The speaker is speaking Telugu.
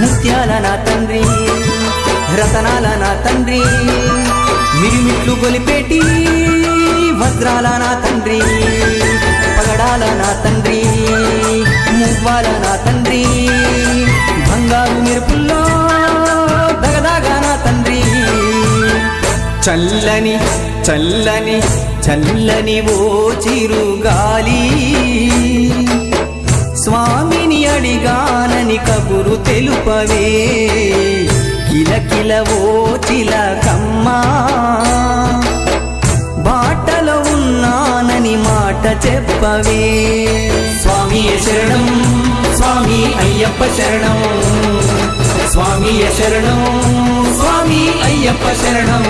ముత్యాల నా తండ్రి రతనాల నా తండ్రి మిరిమిట్లు గొలిపేటి వజ్రాల నా తండ్రి పగడాల నా తండ్రి మువ్వాల నా తండ్రి బంగారు మెరుపుల్లో దగదాగా నా తండ్రి చల్లని చల్లని చల్లని ఓ చిరుగాలి స్వామిని అడిగానని కబురు తెలుపవే కిలకిల ఓ చిలకమ్మా బాటలో ఉన్నానని మాట చెప్పవే స్వామియే శరణం స్వామి అయ్యప్ప శరణం స్వామియే శరణం స్వామి అయ్యప్ప శరణం